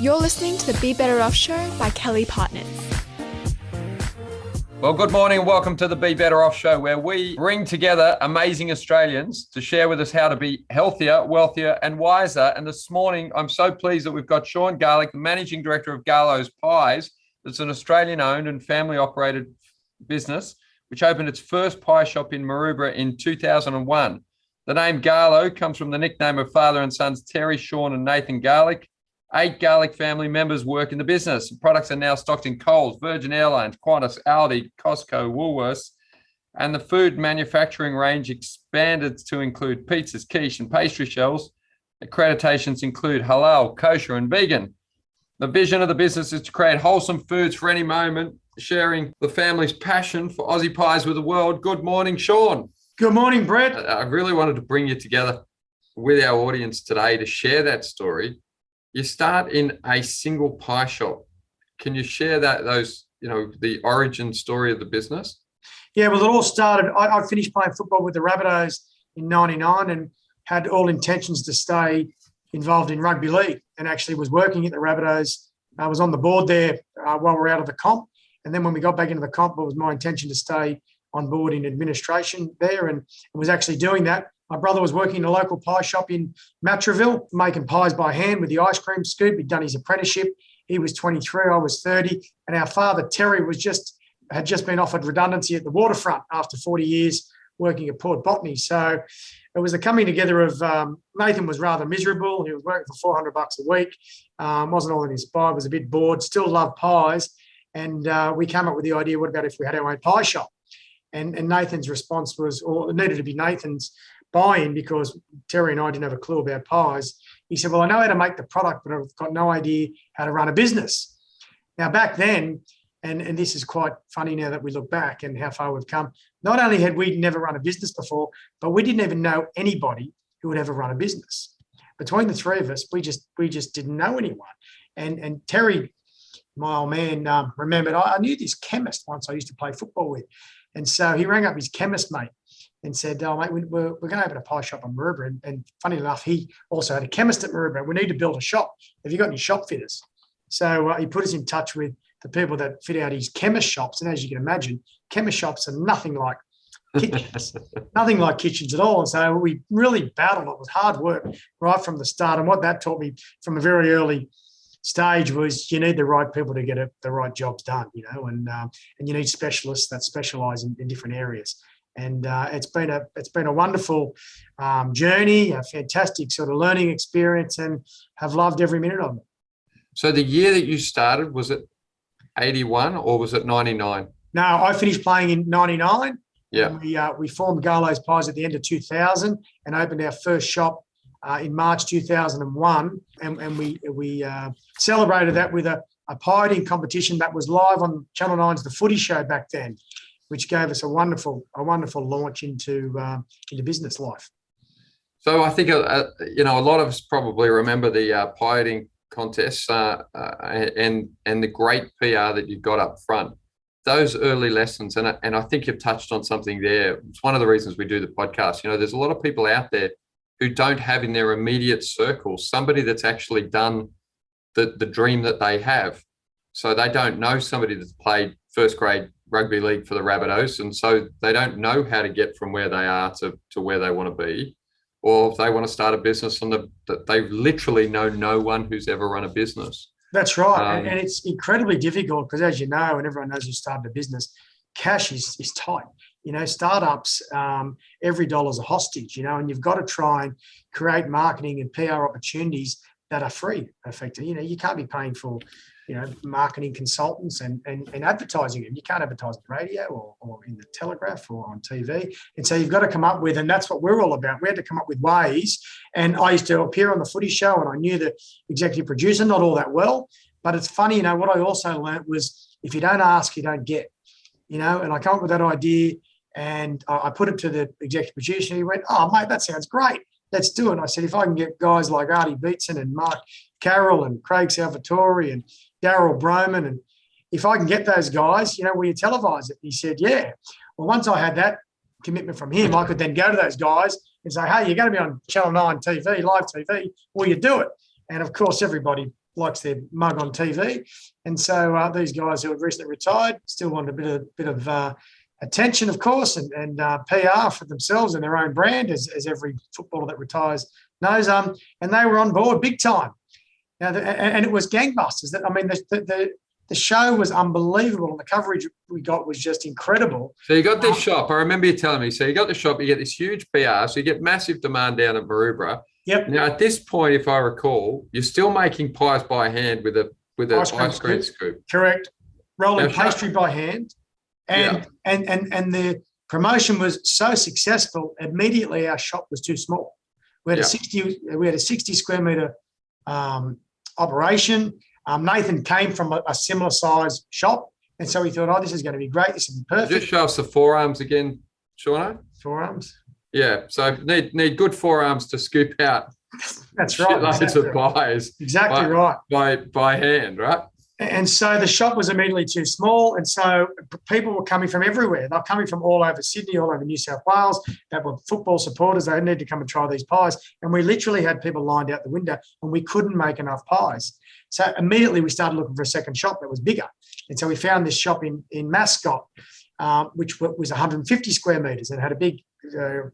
You're listening to the Be Better Off Show by Kelly+Partners. Well, good morning and welcome to the Be Better Off Show, where we bring together amazing Australians to share with us how to be healthier, wealthier and wiser. And this morning, I'm so pleased that we've got Sean Garlick, the Managing Director of Garlo's Pies. It's an Australian-owned and family-operated business, which opened its first pie shop in Maroubra in 2001. The name Garlo comes from the nickname of father and sons Terry, Sean and Nathan Garlick. 8 Garlick family members work in the business. Products are now stocked in Coles, Virgin Airlines, Qantas, Aldi, Costco, Woolworths, and the food manufacturing range expanded to include pizzas, quiche, and pastry shells. Accreditations include halal, kosher, and vegan. The vision of the business is to create wholesome foods for any moment, sharing the family's passion for Aussie pies with the world. Good morning, Sean. Good morning, Brett. I really wanted to bring you together with our audience today to share that story. You start in a single pie shop. Can you share the origin story of the business? Yeah, well, it all started, I finished playing football with the Rabbitohs in 99 and had all intentions to stay involved in rugby league, and actually was working at the Rabbitohs. I was on the board there while we were out of the comp. And then when we got back into the comp, it was my intention to stay on board in administration there, and was actually doing that. My brother was working in a local pie shop in Matraville, making pies by hand with the ice cream scoop. He'd done his apprenticeship. He was 23, I was 30. And our father, Terry, had just been offered redundancy at the waterfront after 40 years working at Port Botany. So it was the coming together of Nathan was rather miserable. He was working for $400 a week, wasn't all inspired, was a bit bored, still loved pies. And we came up with the idea, what about if we had our own pie shop? And Nathan's response was, or it needed to be Nathan's buy-in, because Terry and I didn't have a clue about pies. He said, well, I know how to make the product, but I've got no idea how to run a business. Now, back then, and this is quite funny now that we look back and how far we've come, not only had we never run a business before, but we didn't even know anybody who would ever run a business. Between the three of us, we just didn't know anyone. And Terry, my old man, remembered, I knew this chemist once I used to play football with. And so he rang up his chemist mate and said, oh, mate, we're going to open a pie shop in Maroubra. And funny enough, he also had a chemist at Maroubra. We need to build a shop. Have you got any shop fitters? So he put us in touch with the people that fit out his chemist shops. And as you can imagine, chemist shops are nothing like kitchens, nothing like kitchens at all. And so we really battled. It was hard work right from the start. And what that taught me from a very early stage was you need the right people to get the right jobs done, and you need specialists that specialise in different areas. And it's been a wonderful journey, a fantastic sort of learning experience, and have loved every minute of it. So the year that you started, was it 81 or was it 99? No, I finished playing in 99. Yeah. We formed Garlo's Pies at the end of 2000 and opened our first shop in March 2001, and we celebrated that with a pie eating competition that was live on Channel 9's The Footy Show back then, which gave us a wonderful launch into business life. So I think a lot of us probably remember the pie eating contests and the great PR that you got up front. Those early lessons, and I think you've touched on something there. It's one of the reasons we do the podcast. There's a lot of people out there who don't have in their immediate circle somebody that's actually done the dream that they have. So they don't know somebody that's played first grade rugby league for the Rabbitohs, and so they don't know how to get from where they are to where they want to be. Or if they want to start a business, they literally know no one who's ever run a business. That's right. And it's incredibly difficult because, as you know, and everyone knows who started a business, cash is tight. Startups, every dollar's a hostage, and you've got to try and create marketing and PR opportunities that are free, effectively. You can't be paying for, marketing consultants and advertising them. You can't advertise on radio or in the Telegraph or on TV. And so you've got to come up with, and that's what we're all about. We had to come up with ways. And I used to appear on the Footy Show, and I knew the executive producer, not all that well. But it's funny, what I also learned was if you don't ask, you don't get. And I came up with that idea. And I put it to the executive producer, and he went, oh, mate, that sounds great. Let's do it. And I said, if I can get guys like Artie Beetson and Mark Carroll and Craig Salvatore and Darryl Broman, and if I can get those guys, will you televise it? And he said, yeah. Well, once I had that commitment from him, I could then go to those guys and say, hey, you're going to be on Channel 9 TV, live TV, will you do it? And, of course, everybody likes their mug on TV. And so these guys who had recently retired still wanted a bit of attention, of course, and PR for themselves and their own brand, as every footballer that retires knows. And they were on board big time. Now, and it was gangbusters. The show was unbelievable, and the coverage we got was just incredible. So you got this shop. I remember you telling me. So you got the shop. You get this huge PR. So you get massive demand down at Maroubra. Yep. Now at this point, if I recall, you're still making pies by hand with a ice cream scoop. Correct. Rolling pastry by hand, and the promotion was so successful. Immediately, our shop was too small. We had a 60 square meter operation. Nathan came from a similar size shop, and so we thought, this is going to be great. This will be perfect. Just show us the forearms again, Sean. Forearms. Yeah, so need good forearms to scoop out. That's right. Loads of pies. Exactly right. By hand, right? And so the shop was immediately too small, and so people were coming from everywhere. They're coming from all over Sydney, all over New South Wales. That were football supporters. They needed to come and try these pies, and we literally had people lined out the window, and we couldn't make enough pies. So immediately we started looking for a second shop that was bigger, and so we found this shop in Mascot, which was 150 square metres and had a big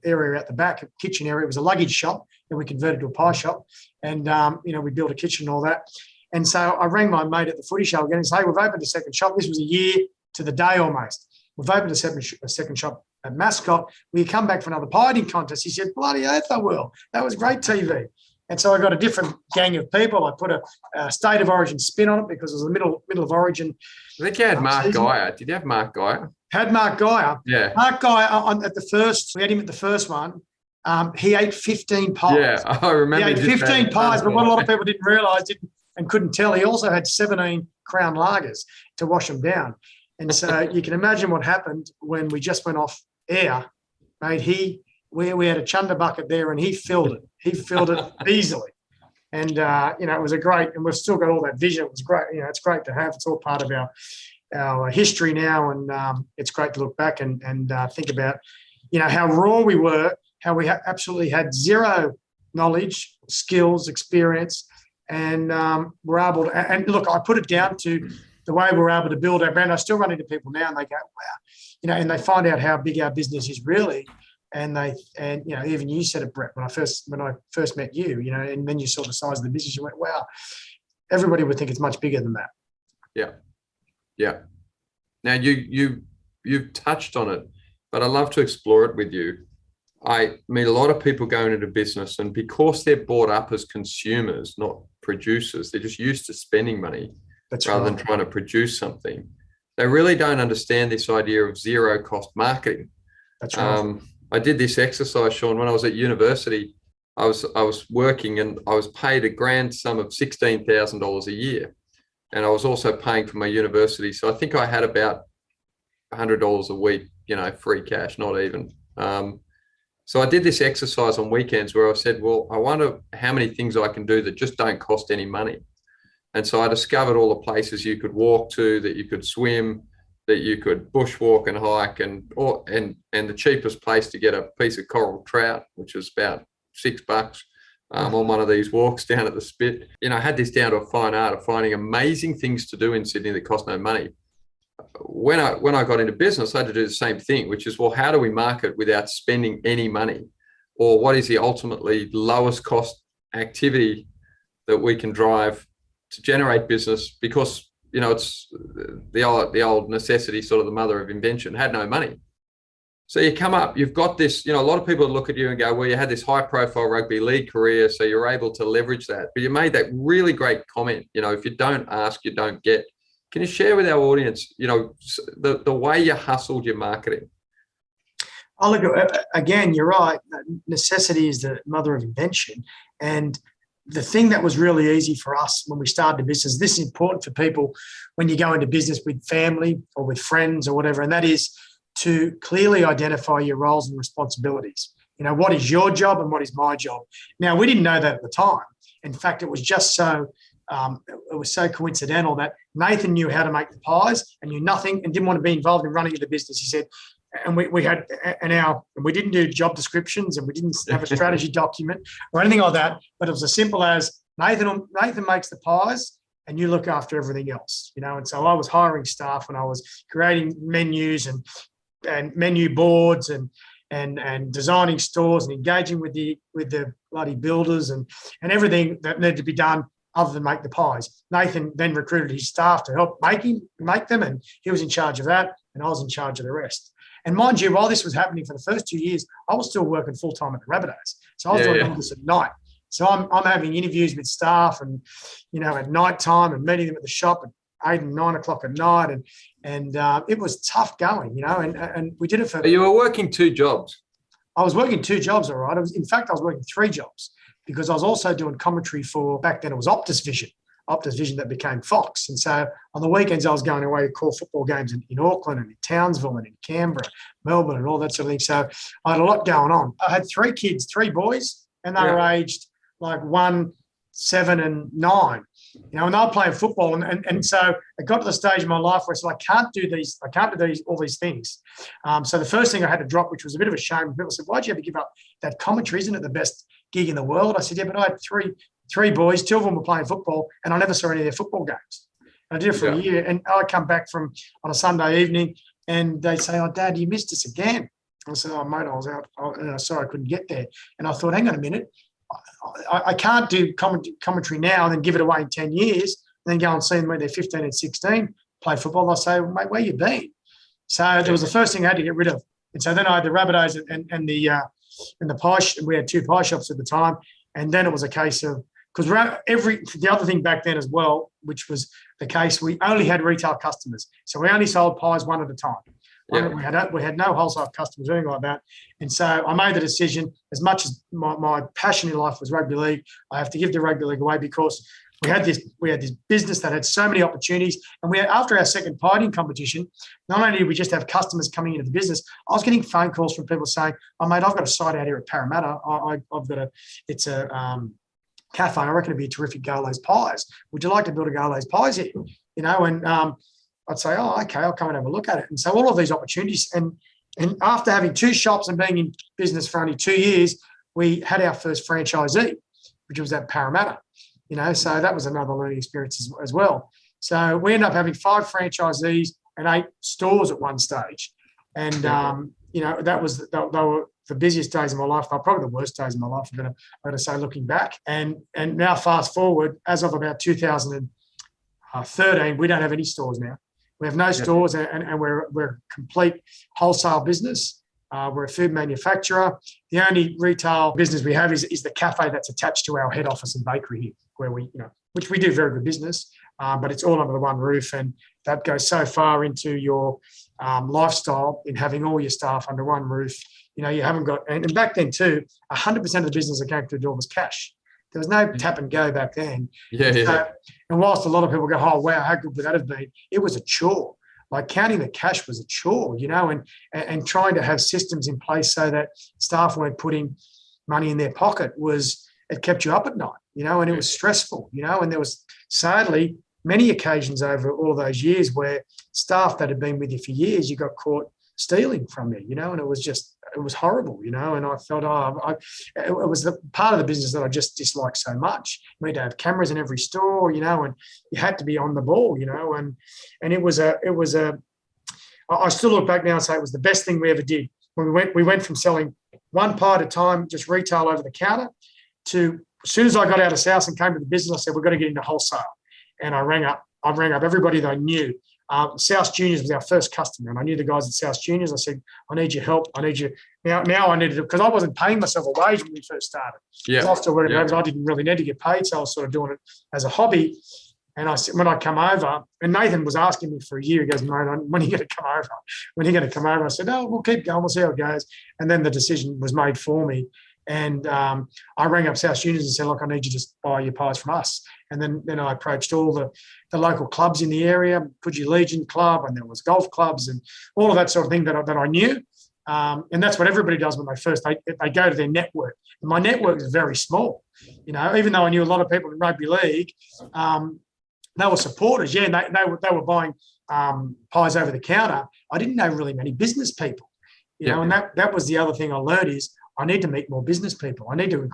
area at the back, a kitchen area. It was a luggage shop that we converted to a pie shop, and we built a kitchen and all that. And so I rang my mate at the footy show again and said, hey, we've opened a second shop. This was a year to the day almost. We've opened a second shop at Mascot. Will you come back for another pie eating contest? He said, bloody oath I will. That was great TV. And so I got a different gang of people. I put a state of origin spin on it because it was the middle of origin. I think you had Mark Geyer. Did you have Mark Geyer? Had Mark Geyer. Yeah. Mark Geyer at the first, we had him at the first one. He ate 15 pies. Yeah, I remember. He ate 15 pies, but what a lot of people didn't realise and couldn't tell, he also had 17 Crown Lagers to wash them down. And so you can imagine what happened when we just went off air. Mate, we had a chunder bucket there and he filled it. He filled it easily. And, it was a great, and we've still got all that vision. It was great. It's great to have. It's all part of our history now. And it's great to look back and think about, how raw we were, how we absolutely had zero knowledge, skills, experience. And we're able to, and look, I put it down to the way we're able to build our brand. I still run into people now and they go, wow, and they find out how big our business is really. And even you said it, Brett, when I first met you, and then you saw the size of the business, you went, wow, everybody would think it's much bigger than that. Yeah. Yeah. Now you've touched on it, but I'd love to explore it with you. I meet a lot of people going into business, and because they're brought up as consumers, not producers, they're just used to spending money rather than trying to produce something. They really don't understand this idea of zero cost marketing. That's right. I did this exercise, Sean, when I was at university. I was working and I was paid a grand sum of $16,000 a year. And I was also paying for my university. So I think I had about $100 a week, free cash, not even. So I did this exercise on weekends where I said, well, I wonder how many things I can do that just don't cost any money. And so I discovered all the places you could walk to, that you could swim, that you could bushwalk and hike, and the cheapest place to get a piece of coral trout, which was about $6 on one of these walks down at the Spit. I had this down to a fine art of finding amazing things to do in Sydney that cost no money. When I got into business, I had to do the same thing, which is, well, how do we market without spending any money? Or what is the ultimately lowest cost activity that we can drive to generate business? Because, it's the old necessity, sort of the mother of invention, had no money. So you come up, you've got this, a lot of people look at you and go, well, you had this high profile rugby league career, so you're able to leverage that. But you made that really great comment, if you don't ask, you don't get. Can you share with our audience, the way you hustled your marketing? Oh, look, again, you're right. Necessity is the mother of invention. And the thing that was really easy for us when we started a business, this is important for people when you go into business with family or with friends or whatever, and that is to clearly identify your roles and responsibilities. What is your job and what is my job? Now, we didn't know that at the time. In fact, it was just it was so coincidental that Nathan knew how to make the pies and knew nothing and didn't want to be involved in running the business. He said, and we didn't do job descriptions and we didn't have a strategy document or anything like that, but it was as simple as Nathan makes the pies and you look after everything else, And so I was hiring staff and I was creating menus and menu boards and designing stores and engaging with the bloody builders and everything that needed to be done other than make the pies. Nathan then recruited his staff to help make them, and he was in charge of that, and I was in charge of the rest. And mind you, while this was happening for the first 2 years, I was still working full-time at the Rabbitohs. So I was doing all this at night. So I'm having interviews with staff and, at night time and meeting them at the shop at 8 and 9 o'clock at night. And it was tough going, and we did it for... You were working 2 jobs. I was working 2 jobs, all right. I was working 3 jobs because I was also doing commentary for, back then it was Optus Vision that became Fox. And so on the weekends, I was going away to call football games in Auckland and in Townsville and in Canberra, Melbourne and all that sort of thing. So I had a lot going on. I had 3 kids, 3 boys, and they were aged like 1, 7 and 9, and they were playing football. And so it got to the stage in my life where I said, I can't do all these things. So the first thing I had to drop, which was a bit of a shame, people said, why'd you have to give up that commentary? Isn't it the best gig in the world? I said, yeah, but I had three boys, 2 of them were playing football, and I never saw any of their football games. I did it for a year, and I come back on a Sunday evening, and they say, oh, Dad, you missed us again. I said, oh, mate, I was out, and I saw I couldn't get there. And I thought, hang on a minute, I can't do commentary now and then give it away in 10 years and then go and see them when they're 15 and 16 play football. They'll say, well, mate, where you been? So that was the first thing I had to get rid of. And so then I had the Rabbitohs and the pie. We had 2 pie shops at the time, and then it was a case of, because the other thing back then as well, which was the case, we only had retail customers, so we only sold pies one at a time. We had no wholesale customers or anything like that. And so I made the decision, as much as my passion in life was rugby league, I have to give the rugby league away because we had this business that had so many opportunities. And after our second pieing competition, not only did we just have customers coming into the business, I was getting phone calls from people saying, oh, mate, I've got a site out here at Parramatta. It's a cafe. I reckon it'd be a terrific Garlo's pies. Would you like to build a Garlo's pies here? And I'd say, oh, okay, I'll come and have a look at it. And so all of these opportunities, and after having 2 shops and being in business for only 2 years, we had our first franchisee, which was at Parramatta. So that was another learning experience as well. So we ended up having 5 franchisees and 8 stores at one stage. And, they were the busiest days of my life. They were probably the worst days of my life, I'm going to say, looking back. And now fast forward, as of about 2013, we don't have any stores now. We have no stores, and we're a complete wholesale business. We're a food manufacturer. The only retail business we have is the cafe that's attached to our head office and bakery here, where which we do very good business, but it's all under the one roof, and that goes so far into your lifestyle in having all your staff under one roof. You haven't got, and back then too, 100% of the business that came through the door was cash. There was no tap and go back then. And whilst a lot of people go, oh, wow, how good would that have been? It was a chore. Like counting the cash was a chore, and trying to have systems in place so that staff weren't putting money in their pocket it kept you up at night, and it was stressful, and there was sadly many occasions over all those years where staff that had been with you for years, you got caught stealing from you, and it was horrible, and I felt, it was the part of the business that I just disliked so much. We had to have cameras in every store, and you had to be on the ball, and it was I still look back now and say it was the best thing we ever did. When we went from selling 1 pie at a time, just retail over the counter, to as soon as I got out of South and came to the business, I said, we've got to get into wholesale. And I rang up everybody that I knew. South Juniors was our first customer, and I knew the guys at South Juniors. I said, I need your help. I need you. Now I needed it because I wasn't paying myself a wage when we first started. I was still working I didn't really need to get paid, so I was sort of doing it as a hobby. And I said, when I come over, and Nathan was asking me for a year, he goes, mate, when are you going to come over? When are you going to come over? I said, no, we'll keep going. We'll see how it goes. And then the decision was made for me. And I rang up South Juniors and said, look, I need you to just buy your pies from us. And then I approached all the local clubs in the area, Coogee Legion Club, and there was golf clubs and all of that sort of thing that I knew. And that's what everybody does when they go to their network. And my network is very small. Even though I knew a lot of people in rugby league, they were supporters. Yeah, they were buying pies over the counter. I didn't know really many business people. And that was the other thing I learned is I need to meet more business people. I need to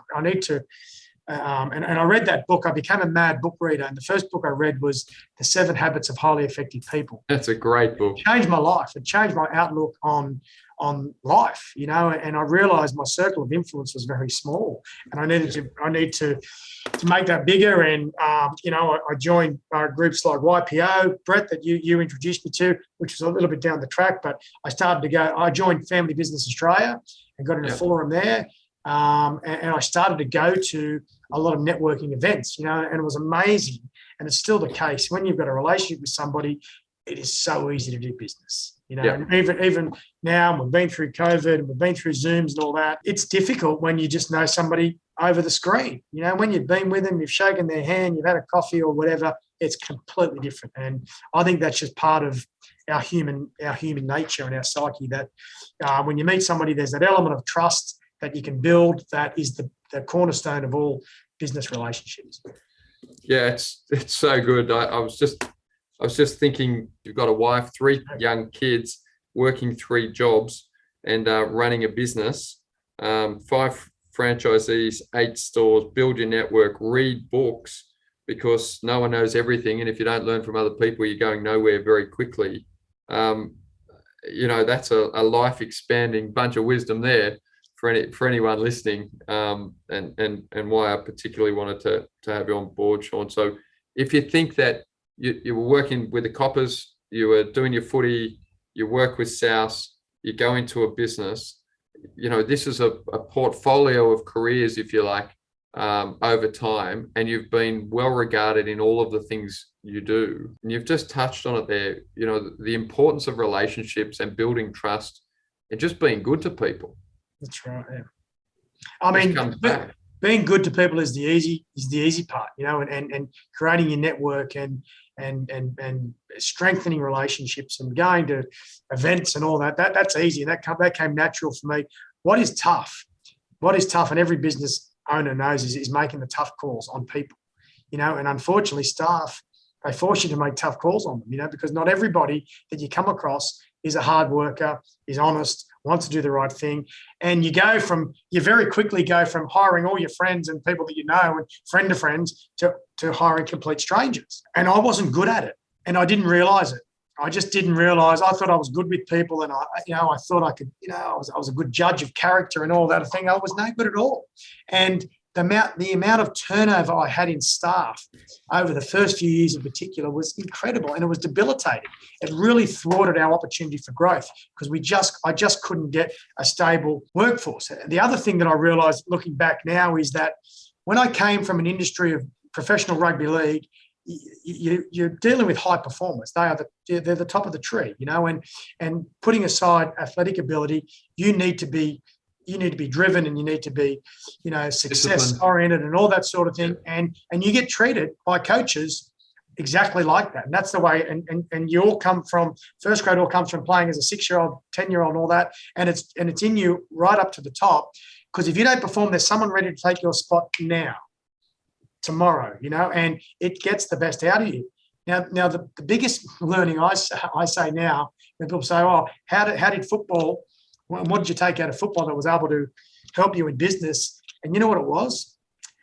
And I read that book. I became a mad book reader. And the first book I read was The 7 Habits of Highly Effective People. That's a great book. It changed my life. It changed my outlook on life, and I realized my circle of influence was very small, and I need to make that bigger. And I joined groups like YPO, Brett, that you introduced me to, which was a little bit down the track, but I joined Family Business Australia and got in a forum there. And I started to go to a lot of networking events, and it was amazing. And it's still the case. When you've got a relationship with somebody, it is so easy to do business, And even now, we've been through COVID and we've been through Zooms and all that. It's difficult when you just know somebody over the screen. When you've been with them, you've shaken their hand, you've had a coffee or whatever, it's completely different. And I think that's just part of our human nature and our psyche, that when you meet somebody, there's that element of trust that you can build. That is the cornerstone of all business relationships. Yeah, it's so good. I was just thinking, you've got a wife, 3 young kids, working 3 jobs, and running a business, 5 franchisees, 8 stores, build your network, read books, because no one knows everything. And if you don't learn from other people, you're going nowhere very quickly. That's a life expanding bunch of wisdom there for anyone listening, and why I particularly wanted to have you on board, Sean. So if you think that you were working with the Coppers, you were doing your footy, you work with South, you go into a business, this is a portfolio of careers, if you like, over time, and you've been well regarded in all of the things you do. And you've just touched on it there, the importance of relationships and building trust and just being good to people. That's right. Yeah. I mean, being good to people is the easy part, and creating your network and strengthening relationships and going to events and all that. That's easy. That came natural for me. What is tough, and every business owner knows, is making the tough calls on people, and unfortunately staff, they force you to make tough calls on them, because not everybody that you come across is a hard worker, is honest, wants to do the right thing. And you very quickly go from hiring all your friends and people that you know and friend of friends to hiring complete strangers. And I wasn't good at it, and I didn't realize it. I just didn't realize. I thought I was good with people, and I thought I could, I was a good judge of character and all that thing. I was no good at all. And the amount of turnover I had in staff over the first few years in particular was incredible, and it was debilitating. It really thwarted our opportunity for growth, because I just couldn't get a stable workforce. The other thing that I realised looking back now is that when I came from an industry of professional rugby league, you're dealing with high performers. They're the top of the tree, and putting aside athletic ability, you need to be driven, and you need to be, success oriented and all that sort of thing. And you get treated by coaches exactly like that. And that's the way, and you all come from, first grade all comes from playing as a 6-year-old, 10-year-old and all that. And it's in you right up to the top, because if you don't perform, there's someone ready to take your spot now, tomorrow, and it gets the best out of you. Now the biggest learning I say now, when people say, oh, how did football, what did you take out of football that was able to help you in business? And you know what it was?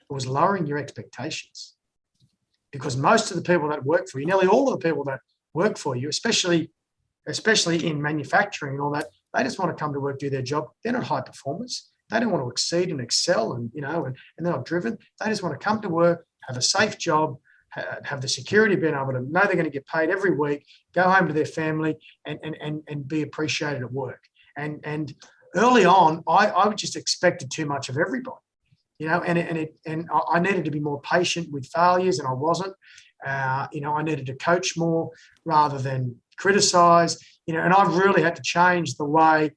It was lowering your expectations. Because most of the people that work for you, nearly all of the people that work for you, especially in manufacturing and all that, they just want to come to work, do their job. They're not high performers. They don't want to exceed and excel, and they're not driven. They just want to come to work, have a safe job, have the security of being able to know they're going to get paid every week, go home to their family, and be appreciated at work. And early on, I just expected too much of everybody, and I needed to be more patient with failures, and I wasn't. I needed to coach more rather than criticize, and I've really had to change the way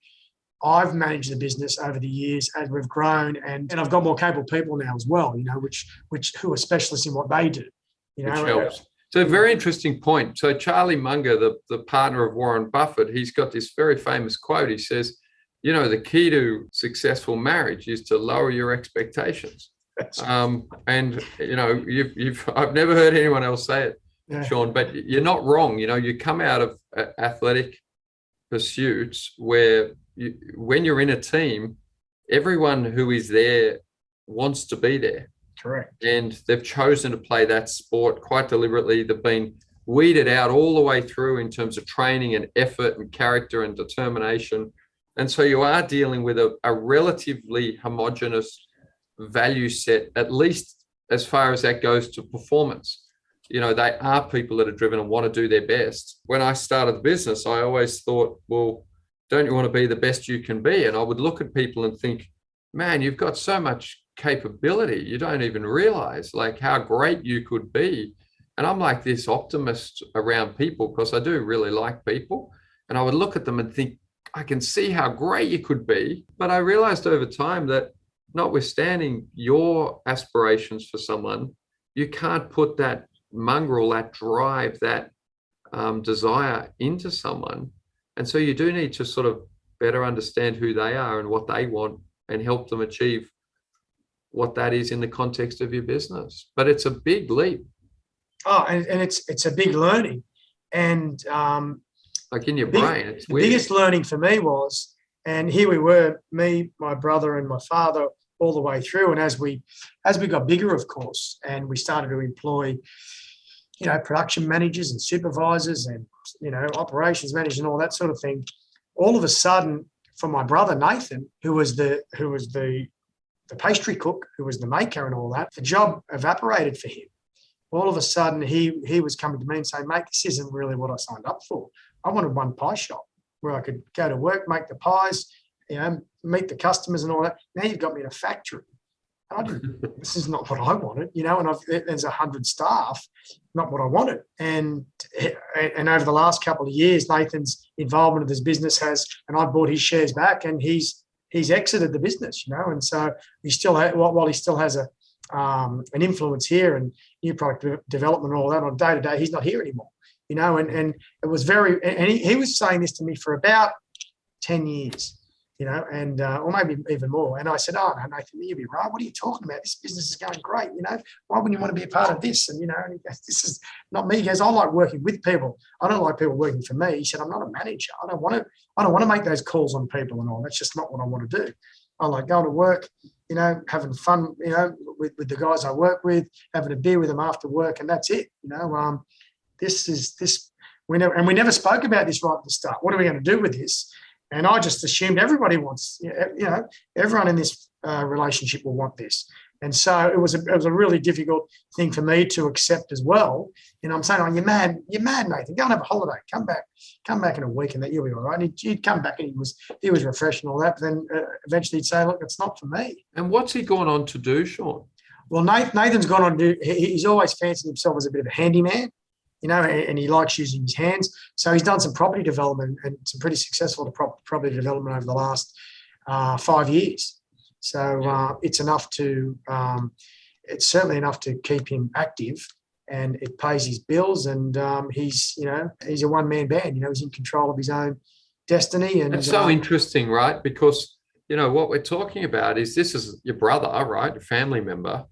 I've managed the business over the years as we've grown, and I've got more capable people now as well, who are specialists in what they do, Which helps. So a very interesting point. So Charlie Munger, the partner of Warren Buffett, he's got this very famous quote. He says, the key to successful marriage is to lower your expectations. And I've never heard anyone else say it, yeah. Sean, but you're not wrong. You come out of athletic pursuits where when you're in a team, everyone who is there wants to be there. Correct. And they've chosen to play that sport quite deliberately. They've been weeded out all the way through in terms of training and effort and character and determination. And so you are dealing with a relatively homogenous value set, at least as far as that goes to performance. They are people that are driven and want to do their best. When I started the business, I always thought, well, don't you want to be the best you can be? And I would look at people and think, man, you've got so much capability. You don't even realize like how great you could be. And I'm like this optimist around people because I do really like people. And I would look at them and think, I can see how great you could be. But I realized over time that notwithstanding your aspirations for someone, you can't put that mongrel, that drive, that desire into someone. And so you do need to sort of better understand who they are and what they want and help them achieve what that is in the context of your business. But it's a big leap. Oh, and it's a big learning. And like in your brain, it's weird. The biggest learning for me was, and here we were, me, my brother and my father all the way through. And as we got bigger, of course, and we started to employ, production managers and supervisors and, operations managers and all that sort of thing, all of a sudden for my brother, Nathan, who was the pastry cook, who was the maker and all that, the job evaporated for him. All of a sudden he was coming to me and saying, mate, this isn't really what I signed up for. I wanted one pie shop where I could go to work, make the pies, meet the customers and all that. Now you've got me in a factory. This is not what I wanted, and there's 100 staff, not what I wanted. And over the last couple of years, Nathan's involvement of this business and I bought his shares back, and he's exited the business, and so he still while he still has an influence here and new product development and all that on day to day, he's not here anymore, and it was and he was saying this to me for about 10 years. Or maybe even more. And I said, oh, no, Nathan, you'd be right. What are you talking about? This business is going great. Why wouldn't you want to be a part of this? And, and he goes, this is not me. He goes, I like working with people. I don't like people working for me. He said, I'm not a manager. I don't want to make those calls on people and all. That's just not what I want to do. I like going to work, having fun, with the guys I work with, having a beer with them after work. And that's it. We never spoke about this right at the start. What are we going to do with this? And I just assumed everybody wants, everyone in this relationship will want this. And so it was a really difficult thing for me to accept as well. I'm saying, oh, you're mad, Nathan. Go and have a holiday. Come back in a week, and that you'll be all right. And he'd come back, and he was refreshed and all that. But then eventually he'd say, look, it's not for me. And what's he gone on to do, Sean? Well, Nathan's gone on to do. He's always fancied himself as a bit of a handyman. And he likes using his hands. So he's done some property development and some pretty successful property development over the last 5 years. So it's certainly enough to keep him active, and it pays his bills. And he's a one-man band. He's in control of his own destiny. And it's so interesting, right? Because what we're talking about is this is your brother, right? A family member,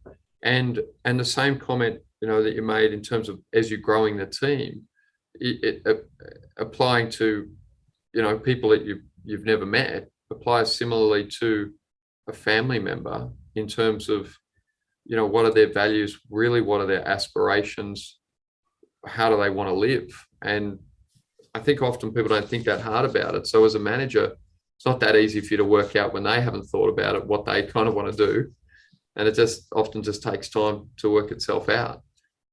and the same comment that you made in terms of as you're growing the team, applying to, people that you've never met, applies similarly to a family member in terms of, what are their values, really, what are their aspirations, how do they want to live? And I think often people don't think that hard about it. So as a manager, it's not that easy for you to work out when they haven't thought about it, what they kind of want to do. And it often takes time to work itself out.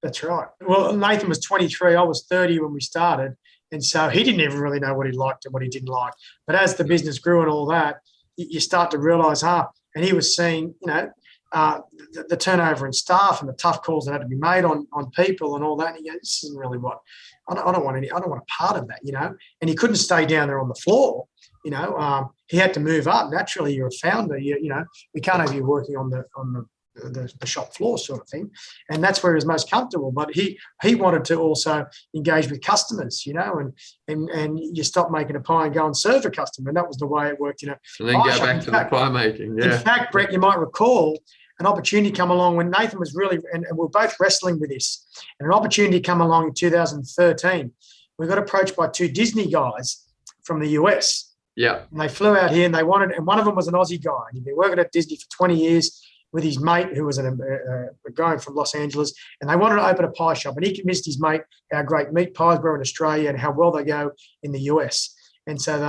That's right. Well, Nathan was 23. I was 30 when we started. And so he didn't even really know what he liked and what he didn't like. But as the business grew and all that, you start to realise, and he was seeing, the turnover in staff and the tough calls that had to be made on people and all that. And he goes, this isn't really what, I don't want a part of that, And he couldn't stay down there on the floor. He had to move up. Naturally, you're a founder. We can't have you working on the shop floor sort of thing, and that's where he was most comfortable. But he wanted to also engage with customers, and you stop making a pie and go and serve a customer, and that was the way it worked, And then go back to the pie making. Yeah. In fact, Brett, you might recall an opportunity come along when Nathan was really, and we're both wrestling with this, and an opportunity come along in 2013. We got approached by 2 Disney guys from the US. Yeah. And they flew out here and and one of them was an Aussie guy. And he'd been working at Disney for 20 years. with his mate, who was a guy from Los Angeles, and they wanted to open a pie shop. And he convinced his mate how great meat pies were in Australia and how well they go in the US. And so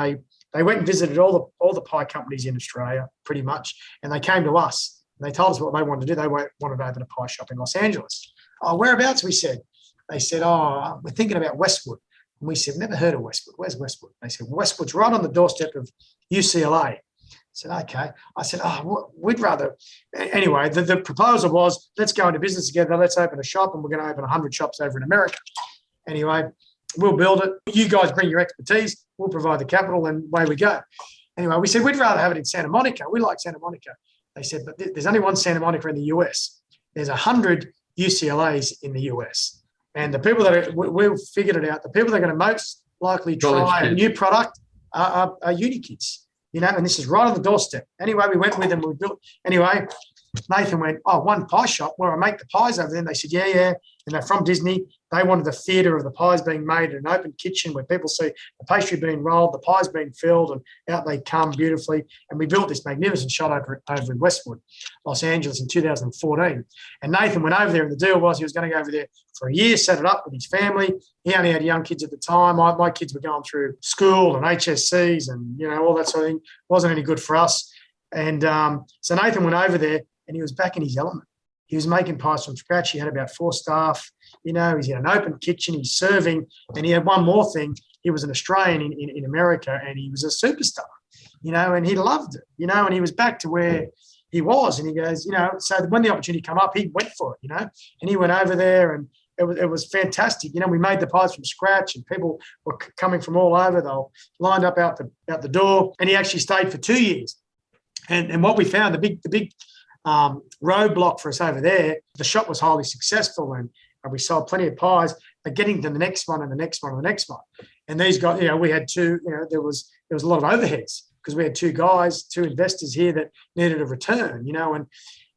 they went and visited all the pie companies in Australia, pretty much, and they came to us. And they told us what they wanted to do. They wanted to open a pie shop in Los Angeles. Oh, whereabouts? We said. They said, oh, we're thinking about Westwood. And we said, never heard of Westwood. Where's Westwood? They said, Westwood's right on the doorstep of UCLA. I said, okay. I said, we'd rather. Anyway, the proposal was, let's go into business together. Let's open a shop, and we're going to open 100 shops over in America. Anyway, we'll build it. You guys bring your expertise. We'll provide the capital, and away we go. Anyway, we said, we'd rather have it in Santa Monica. We like Santa Monica. They said, but there's only one Santa Monica in the US. There's 100 UCLAs in the US. And the people that we've figured it out, the people that are going to most likely try a new product are uni kids, and this is right on the doorstep. Anyway, we went with them. We built. Anyway, Nathan went, one pie shop where I make the pies over there. And they said, yeah. And they're from Disney. They wanted the theatre of the pies being made in an open kitchen where people see the pastry being rolled, the pies being filled, and out they come beautifully. And we built this magnificent shop over in Westwood, Los Angeles in 2014. And Nathan went over there, and the deal was he was going to go over there for a year, set it up with his family. He only had young kids at the time. My kids were going through school and HSCs and, all that sort of thing. Wasn't any good for us. And so Nathan went over there, and he was back in his element. He was making pies from scratch. He had about 4 staff. He's in an open kitchen. He's serving. And he had one more thing. He was an Australian in America, and he was a superstar, and he loved it, and he was back to where he was. And he goes, so when the opportunity came up, he went for it, and he went over there, and it was fantastic. We made the pies from scratch, and people were coming from all over. They were lined up out the door, and he actually stayed for 2 years. And what we found, the big roadblock for us over there, the shop was highly successful, and we sold plenty of pies, but getting to the next one and the next one and the next one. And these guys, we had two, there was a lot of overheads because we had 2 investors here that needed a return,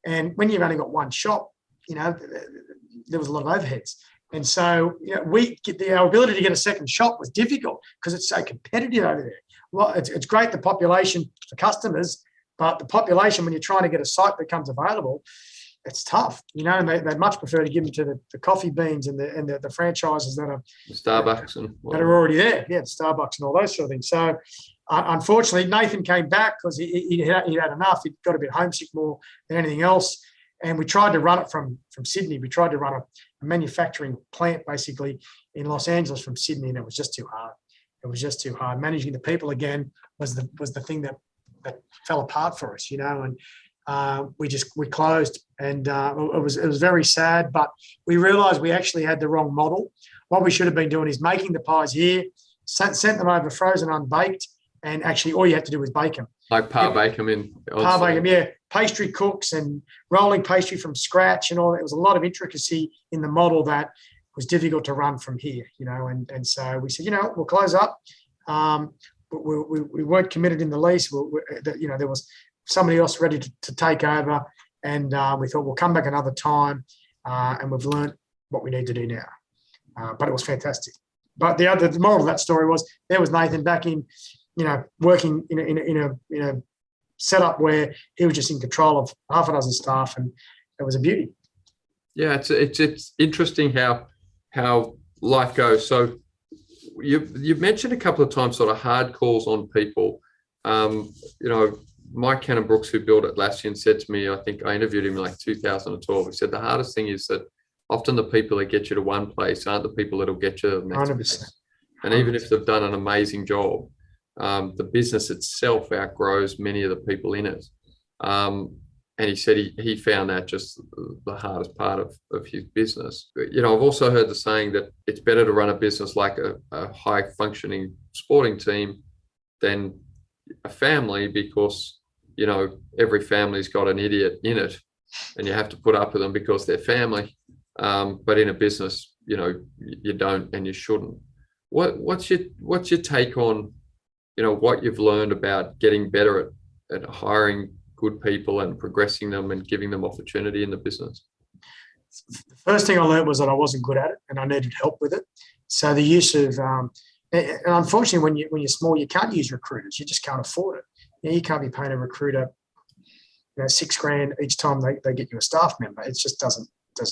and when you've only got one shop, there was a lot of overheads. And so, our ability to get a second shop was difficult because it's so competitive over there. Well, it's great, the population for customers, but the population, when you're trying to get a site that becomes available, it's tough, and they'd much prefer to give them to the coffee beans and the franchises that are Starbucks and that are already there. Yeah, the Starbucks and all those sort of things. So, unfortunately, Nathan came back because he had enough. He got a bit homesick more than anything else. And we tried to run it from Sydney. We tried to run a manufacturing plant basically in Los Angeles from Sydney, and it was just too hard. It was just too hard. Managing the people again was the thing that fell apart for us, and we closed, and it was very sad. But we realised we actually had the wrong model. What we should have been doing is making the pies here, sent them over frozen, unbaked, and actually all you had to do was bake them. Like bake them in. Bake them, yeah. Pastry cooks and rolling pastry from scratch and all that. It was a lot of intricacy in the model that was difficult to run from here, and so we said, we'll close up. We weren't committed in the lease. There was somebody else ready to take over, and we thought we'll come back another time, and we've learned what we need to do now. But it was fantastic. But the moral of that story was there was Nathan back in, working in a setup where he was just in control of half a dozen staff, and it was a beauty. Yeah, it's interesting how life goes. So you've mentioned a couple of times sort of hard calls on people. Mike Cannon-Brooks, who built Atlassian, said to me, I think I interviewed him in like 2012. He said the hardest thing is that often the people that get you to one place aren't the people that'll get you to the next 100%. place. And even if they've done an amazing job, the business itself outgrows many of the people in it. And he said he found that just the hardest part of his business. I've also heard the saying that it's better to run a business like a high-functioning sporting team than a family, because, every family's got an idiot in it, and you have to put up with them because they're family. But in a business, you don't, and you shouldn't. What's your take on, what you've learned about getting better at hiring good people and progressing them and giving them opportunity in the business? The first thing I learned was that I wasn't good at it, and I needed help with it. So the use of, and unfortunately, when you're small, you can't use recruiters. You just can't afford it. You can't be paying a recruiter $6,000 each time they get you a staff member. It just doesn't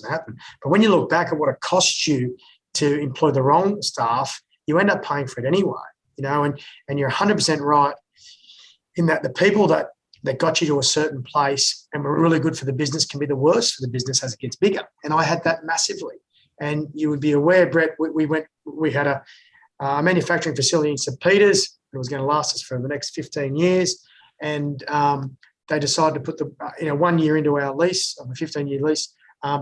happen. But when you look back at what it costs you to employ the wrong staff, you end up paying for it anyway, and you're 100% right in that the people that got you to a certain place and were really good for the business can be the worst for the business as it gets bigger. And I had that massively. And you would be aware, Brett, we had a manufacturing facility in St. Peters. It was going to last us for the next 15 years. And they decided to put 1 year into our lease, of a 15-year lease,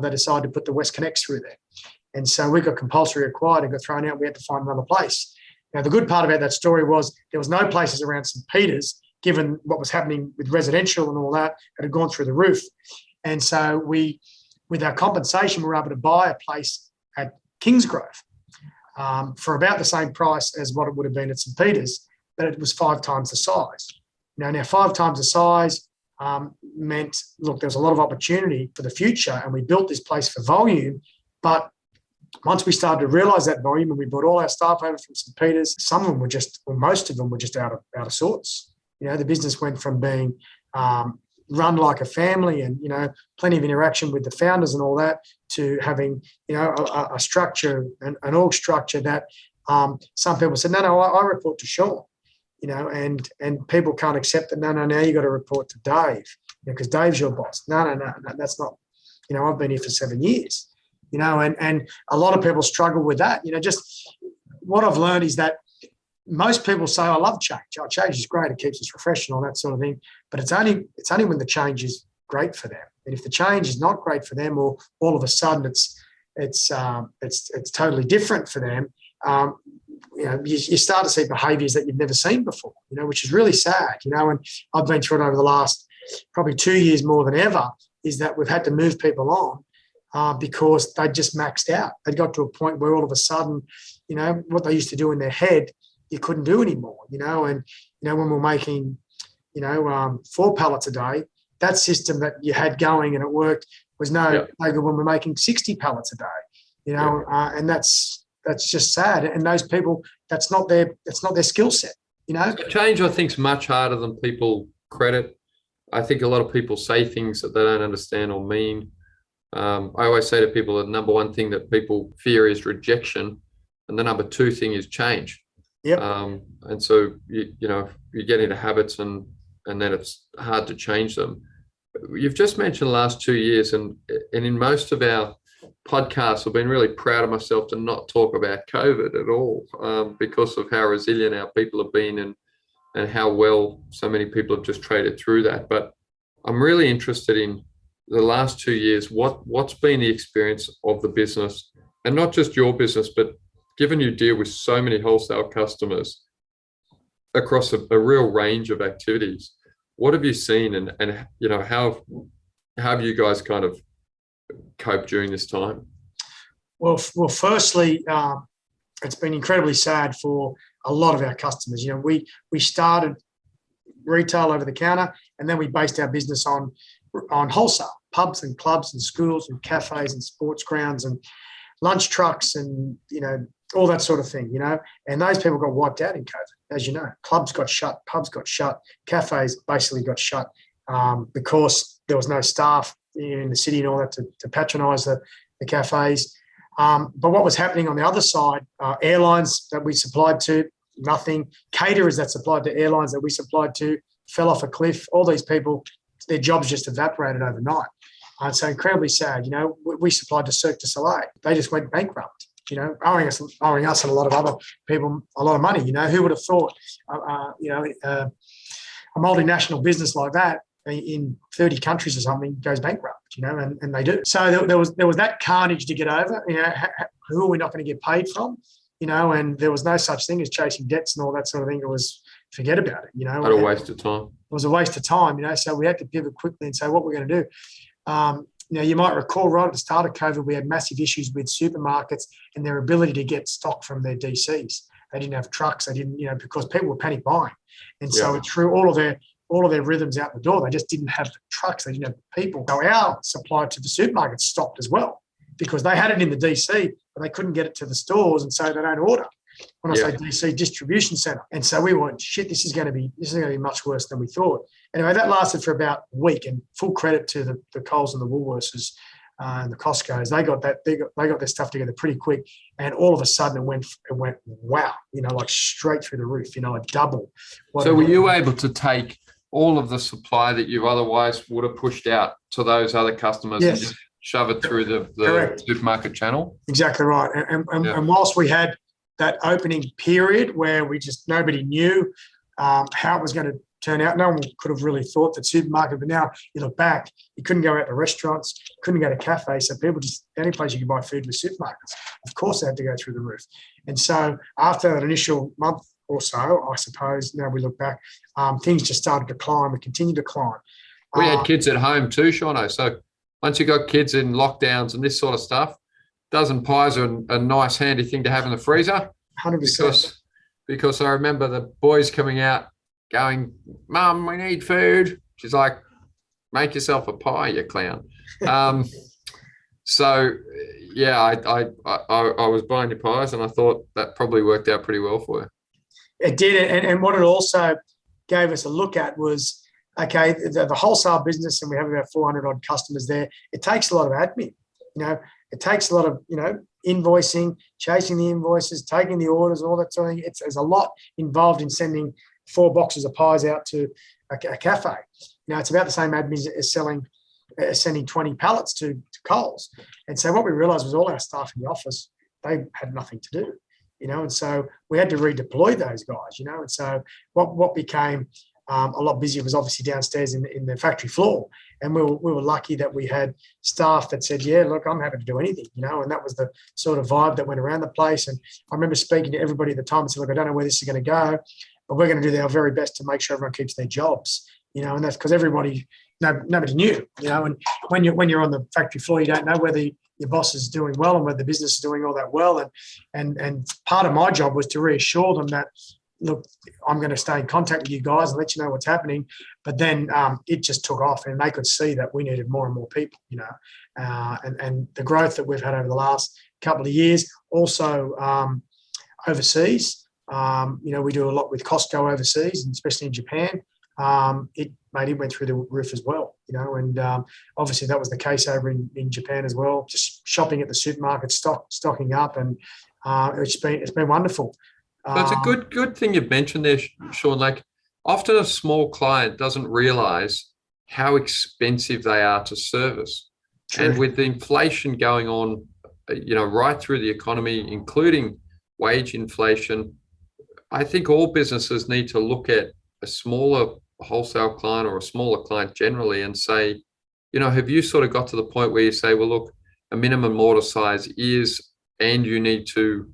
they decided to put the West Connects through there. And so we got compulsory acquired and got thrown out. We had to find another place. Now, the good part about that story was there was no places around St. Peters, given what was happening with residential and all that had gone through the roof. And so with our compensation, we were able to buy a place at Kingsgrove for about the same price as what it would have been at St. Peters, but it was 5 times the size. Now 5 times the size meant, look, there was a lot of opportunity for the future, and we built this place for volume. But once we started to realise that volume and we brought all our staff over from St. Peters, some of them were most of them were just out of sorts. The business went from being run like a family and, plenty of interaction with the founders and all that to having, a structure, an org structure that some people said, no, I report to Sean, and people can't accept that. No, now you got to report to Dave because Dave's your boss. No, that's not, I've been here for 7 years, and a lot of people struggle with that. Just what I've learned is that most people say, I love change. Oh, change is great. It keeps us refreshed and all that sort of thing. But it's only when the change is great for them. And if the change is not great for them, or all of a sudden it's totally different for them, you start to see behaviours that you've never seen before, which is really sad, and I've been through it over the last probably 2 years more than ever, is that we've had to move people on because they just maxed out. They got to a point where all of a sudden, what they used to do in their head, you couldn't do anymore, and, when we're making, 4 pallets a day, that system that you had going and it worked was no good when we're making 60 pallets a day, and that's just sad. And those people, that's not their skill set, Change, I think, is much harder than people credit. I think a lot of people say things that they don't understand or mean. I always say to people, the number one thing that people fear is rejection, and the number 2 thing is change. Yep. And so you get into habits and then it's hard to change them. You've just mentioned the last 2 years, and in most of our podcasts, I've been really proud of myself to not talk about COVID at all, because of how resilient our people have been and how well so many people have just traded through that. But I'm really interested in the last 2 years. What's been the experience of the business, and not just your business, but given you deal with so many wholesale customers across a real range of activities, what have you seen, and how have you guys kind of coped during this time? Well, firstly, it's been incredibly sad for a lot of our customers. We started retail over the counter, and then we based our business on wholesale, pubs and clubs and schools and cafes and sports grounds and lunch trucks and, all that sort of thing, and those people got wiped out in COVID, as you know. Clubs got shut, pubs got shut, cafes basically got shut because there was no staff in the city and all that to patronise the cafes. But what was happening on the other side, airlines that we supplied to, nothing. Caterers that supplied to airlines that we supplied to fell off a cliff. All these people, their jobs just evaporated overnight. And so incredibly sad. We supplied to Cirque du Soleil. They just went bankrupt. Owing us and a lot of other people a lot of money. Who would have thought, a multinational business like that in 30 countries or something goes bankrupt, and they do. So there was that carnage to get over. Who are we not going to get paid from? And there was no such thing as chasing debts and all that sort of thing. It was forget about it. What a waste of time. It was a waste of time. So we had to pivot quickly and say what we're going to do. You might recall right at the start of COVID, we had massive issues with supermarkets and their ability to get stock from their DCs. They didn't have trucks. They didn't, because people were panic buying. And so it threw all of their rhythms out the door. They just didn't have the trucks. They didn't have the people. So our supply to the supermarkets stopped as well because they had it in the DC, but they couldn't get it to the stores, and so they don't order. When I say DC, distribution centre. And so we went, shit, this is going to be much worse than we thought. Anyway, that lasted for about a week, and full credit to the Coles and the Woolworths and the Costco's. They got their stuff together pretty quick, and all of a sudden it went wow, like straight through the roof, like double. So were you able to take all of the supply that you otherwise would have pushed out to those other customers and just shove it through the supermarket channel? Exactly right. And whilst we had that opening period where nobody knew how it was going to turn out, no one could have really thought that supermarket, but now you look back, you couldn't go out to restaurants, couldn't go to cafes, so people the only place you could buy food was supermarkets. Of course they had to go through the roof. And so after that initial month or so, I suppose, now we look back, things just started to climb and continue to climb. We had kids at home too, Shauno. So once you got kids in lockdowns and this sort of stuff, dozen pies are a nice handy thing to have in the freezer. 100%. Because I remember the boys coming out going, Mum, we need food. She's like, make yourself a pie, you clown. So yeah, I was buying your pies, and I thought that probably worked out pretty well for you. It did, and what it also gave us a look at was, okay, the wholesale business, and we have about 400 odd customers there. It takes a lot of admin. It takes a lot of invoicing, chasing the invoices, taking the orders, all that sort of thing. There's a lot involved in sending 4 boxes of pies out to a cafe. It's about the same admin as sending 20 pallets to Coles. And so what we realised was all our staff in the office, they had nothing to do. And so we had to redeploy those guys, and so what became a lot busier was obviously downstairs in the factory floor. And we were lucky that we had staff that said, yeah, look, I'm happy to do anything, and that was the sort of vibe that went around the place. And I remember speaking to everybody at the time and said, look, I don't know where this is going to go, but we're going to do our very best to make sure everyone keeps their jobs, and that's because nobody knew, and when you're on the factory floor, you don't know whether your boss is doing well and whether the business is doing all that well. And part of my job was to reassure them that, look, I'm going to stay in contact with you guys and let you know what's happening. But then it just took off, and they could see that we needed more and more people, and the growth that we've had over the last couple of years. Also overseas, we do a lot with Costco overseas, and especially in Japan. It went through the roof as well, and obviously that was the case over in Japan as well. Just shopping at the supermarket, stocking up, and it's been wonderful. So it's a good thing you've mentioned there, Sean. Like, often a small client doesn't realise how expensive they are to service. True. And with the inflation going on, right through the economy, including wage inflation, I think all businesses need to look at a smaller wholesale client or a smaller client generally and say, have you sort of got to the point where you say, well, look, a minimum order size is, and you need to,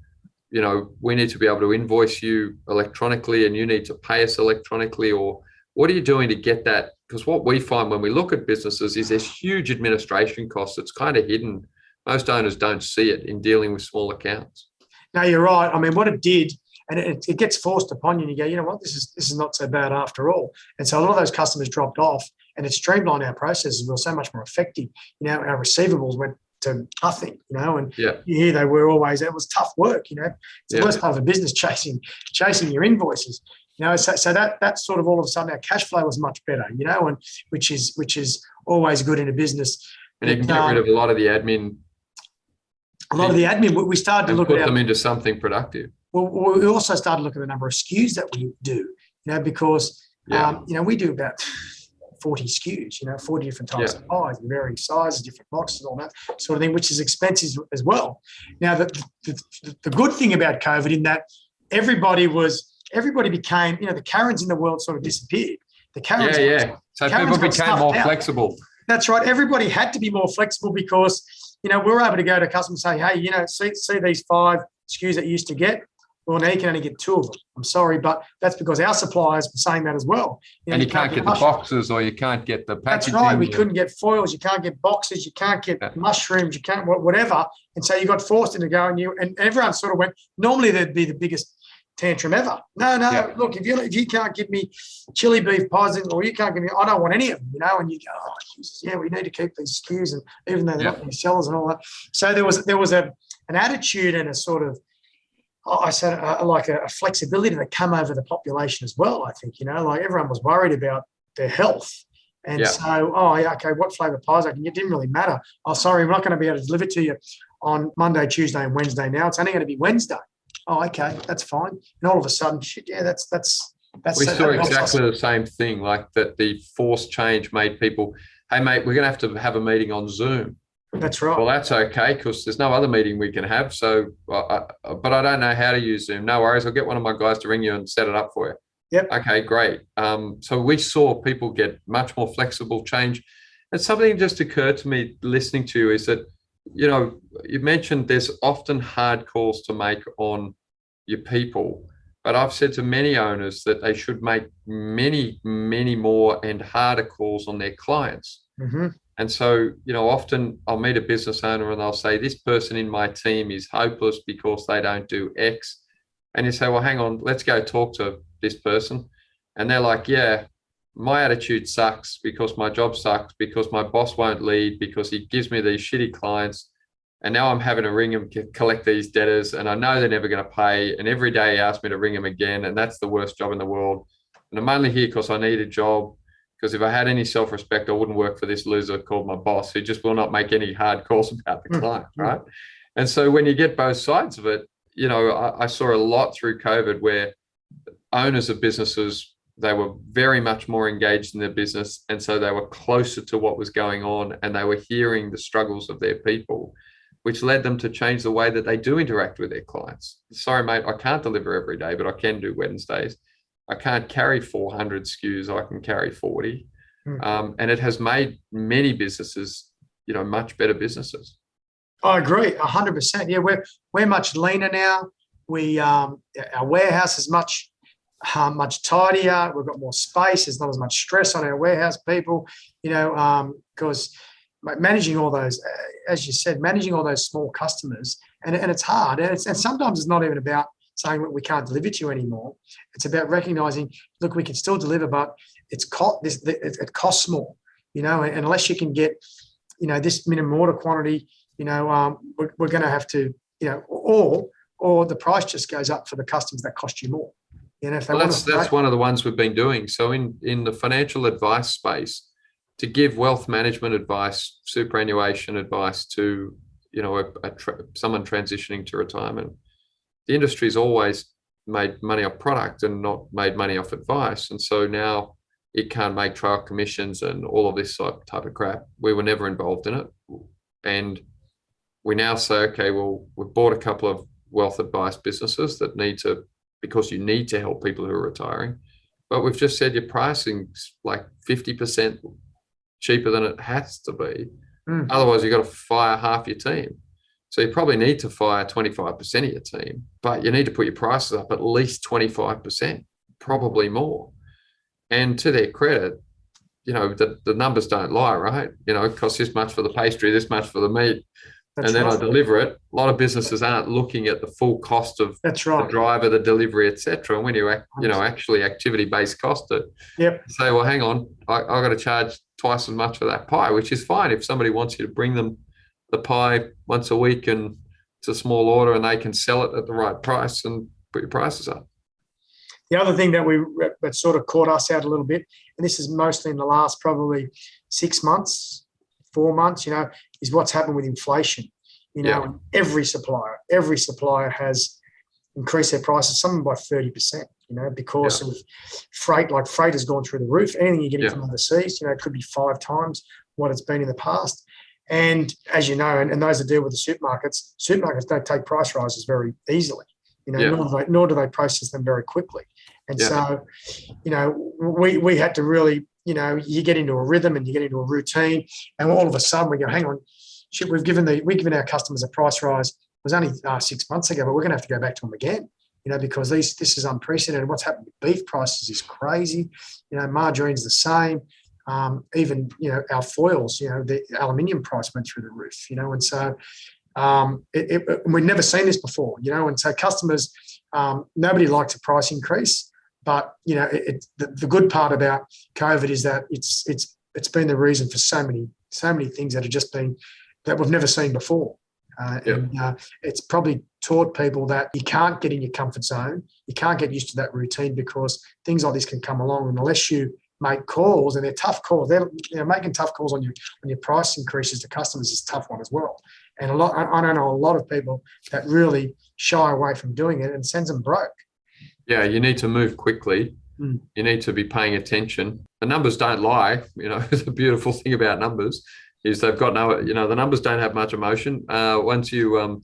we need to be able to invoice you electronically, and you need to pay us electronically, or what are you doing to get that? Because what we find when we look at businesses is there's huge administration costs. It's kind of hidden. Most owners don't see it in dealing with small accounts. No, you're right. I mean, what it did, and it gets forced upon you, and you go, you know what, this is not so bad after all. And so a lot of those customers dropped off, and it streamlined our processes. We were so much more effective. Our receivables went to nothing, and here they were always. It was tough work, It's the worst part of a business, chasing your invoices, So that sort of all of a sudden our cash flow was much better, and which is always good in a business. And you can get rid of a lot of the admin. We started to look at them into something productive. Well, we also started to look at the number of SKUs that we do, because we do about 40 SKUs, 40 different types of pies, varying sizes, different boxes, all that sort of thing, which is expensive as well. Now, the good thing about COVID in that everybody became, the Karens in the world sort of disappeared. The Karens, so people became more flexible. That's right. Everybody had to be more flexible because, we were able to go to customers and say, hey, see these 5 SKUs that you used to get? Well, now you can only get 2 of them. I'm sorry, but that's because our suppliers were saying that as well. And you can't get the boxes, or you can't get the packaging. That's right. We couldn't get foils. You can't get boxes. You can't get mushrooms. You can't whatever. And so you got forced into going. And everyone sort of went. Normally there'd be the biggest tantrum ever. No. Look, if you can't give me chili beef pies, or you can't give me, I don't want any of them. And you go, oh Jesus, we need to keep these SKUs, and even though they're not these sellers and all that. So there was an attitude and a sort of, I said, like a flexibility to come over the population as well. I think, like everyone was worried about their health. And so, okay, what flavour pies I can get didn't really matter. Oh, sorry, we're not going to be able to deliver to you on Monday, Tuesday, and Wednesday now. It's only going to be Wednesday. Oh, okay, that's fine. And all of a sudden, that's we saw exactly the same thing, like that the forced change made people, hey, mate, we're going to have a meeting on Zoom. That's right. Well, that's okay because there's no other meeting we can have. So, but I don't know how to use Zoom. No worries. I'll get one of my guys to ring you and set it up for you. Yep. Okay, great. So we saw people get much more flexible change. And something just occurred to me listening to you is that, you mentioned there's often hard calls to make on your people. But I've said to many owners that they should make many, many more and harder calls on their clients. Mm-hmm. And so, often I'll meet a business owner and they'll say, this person in my team is hopeless because they don't do X. And you say, well, hang on, let's go talk to this person. And they're like, yeah, my attitude sucks because my job sucks, because my boss won't lead, because he gives me these shitty clients. And now I'm having to ring him, collect these debtors, and I know they're never going to pay. And every day he asks me to ring him again, and that's the worst job in the world. And I'm only here because I need a job, because if I had any self-respect, I wouldn't work for this loser called my boss, who just will not make any hard calls about the client, right? And so when you get both sides of it, I saw a lot through COVID where owners of businesses, they were very much more engaged in their business. And so they were closer to what was going on, and they were hearing the struggles of their people, which led them to change the way that they do interact with their clients. Sorry, mate, I can't deliver every day, but I can do Wednesdays. I can't carry 400 SKUs. I can carry 40. And it has made many businesses, much better businesses. I agree, 100%. Yeah, we're much leaner now. Our warehouse is much tidier. We've got more space. There's not as much stress on our warehouse people, because managing all those, as you said, managing all those small customers, and it's hard. And sometimes it's not even about saying that we can't deliver to you anymore. It's about recognizing, look, we can still deliver, but it costs more, and unless you can get, this minimum order quantity, we're going to have to, or the price just goes up for the customers that cost you more. If they that's one of the ones we've been doing. So in the financial advice space, to give wealth management advice, superannuation advice to, someone transitioning to retirement, the industry's always made money off product and not made money off advice. And so now it can't make trial commissions and all of this type of crap. We were never involved in it. And we now say, okay, well, we've bought a couple of wealth advice businesses that because you need to help people who are retiring. But we've just said your pricing's like 50% cheaper than it has to be. Otherwise, you've got to fire half your team. So you probably need to fire 25% of your team, but you need to put your prices up at least 25%, probably more. And to their credit, the numbers don't lie, right? It costs this much for the pastry, this much for the meat. That's and then right. I deliver it. A lot of businesses aren't looking at the full cost of the driver, the delivery, etc. And when you actually activity-based cost it, say, well, hang on, I got to charge twice as much for that pie, which is fine if somebody wants you to bring them the pie once a week and it's a small order and they can sell it at the right price and put your prices up. The other thing that sort of caught us out a little bit, and this is mostly in the last probably 6 months, 4 months, is what's happened with inflation. Every supplier has increased their prices, some by 30%, because of freight. Like freight has gone through the roof. Anything you're getting from overseas, it could be 5 times what it's been in the past. And as you know, and those that deal with the supermarkets don't take price rises very easily, nor do they process them very quickly. And so, we had to really, you get into a rhythm and you get into a routine, and all of a sudden we go, hang on, shit, we've given our customers a price rise. It was only 6 months ago, but we're going to have to go back to them again, because this is unprecedented. What's happened with beef prices is crazy. Margarine's the same. Even, our foils, the aluminium price went through the roof, and so we've never seen this before, and so customers, nobody likes a price increase, but, the good part about COVID is that it's been the reason for so many things that have just been, that we've never seen before. It's probably taught people that you can't get in your comfort zone. You can't get used to that routine because things like this can come along. And unless you make calls, and they're tough calls, making tough calls on your price increases to customers is a tough one as well. And I don't know a lot of people that really shy away from doing it and sends them broke. Yeah, you need to move quickly. You need to be paying attention. The numbers don't lie. The beautiful thing about numbers is they've got the numbers don't have much emotion. Once you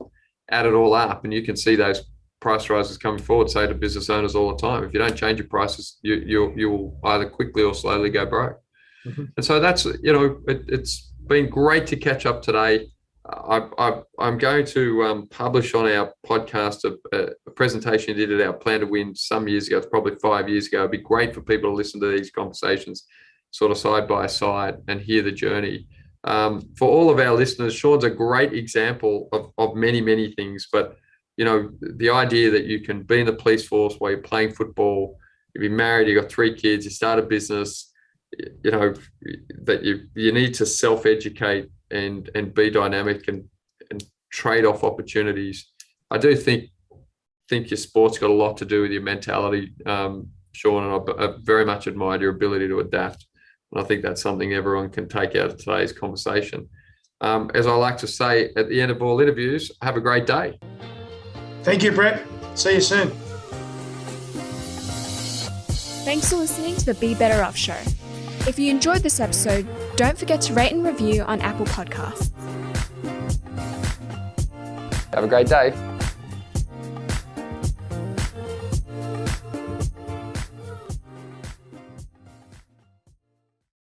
add it all up, and you can see those price rises coming forward, say to business owners all the time, if you don't change your prices, you'll either quickly or slowly go broke. And so that's, it's been great to catch up today. I'm going to publish on our podcast a presentation you did at our Plan to Win some years ago. It's probably 5 years ago. It'd be great for people to listen to these conversations sort of side by side and hear the journey. For all of our listeners, Sean's a great example of many, many things. But, the idea that you can be in the police force while you're playing football, you've been married, you've got 3 kids, you start a business, that you need to self-educate and be dynamic and trade off opportunities. I do think your sport's got a lot to do with your mentality, Sean, and I very much admired your ability to adapt. And I think that's something everyone can take out of today's conversation. As I like to say at the end of all interviews, have a great day. Thank you, Brett. See you soon. Thanks for listening to the Be Better Off Show. If you enjoyed this episode, don't forget to rate and review on Apple Podcasts. Have a great day.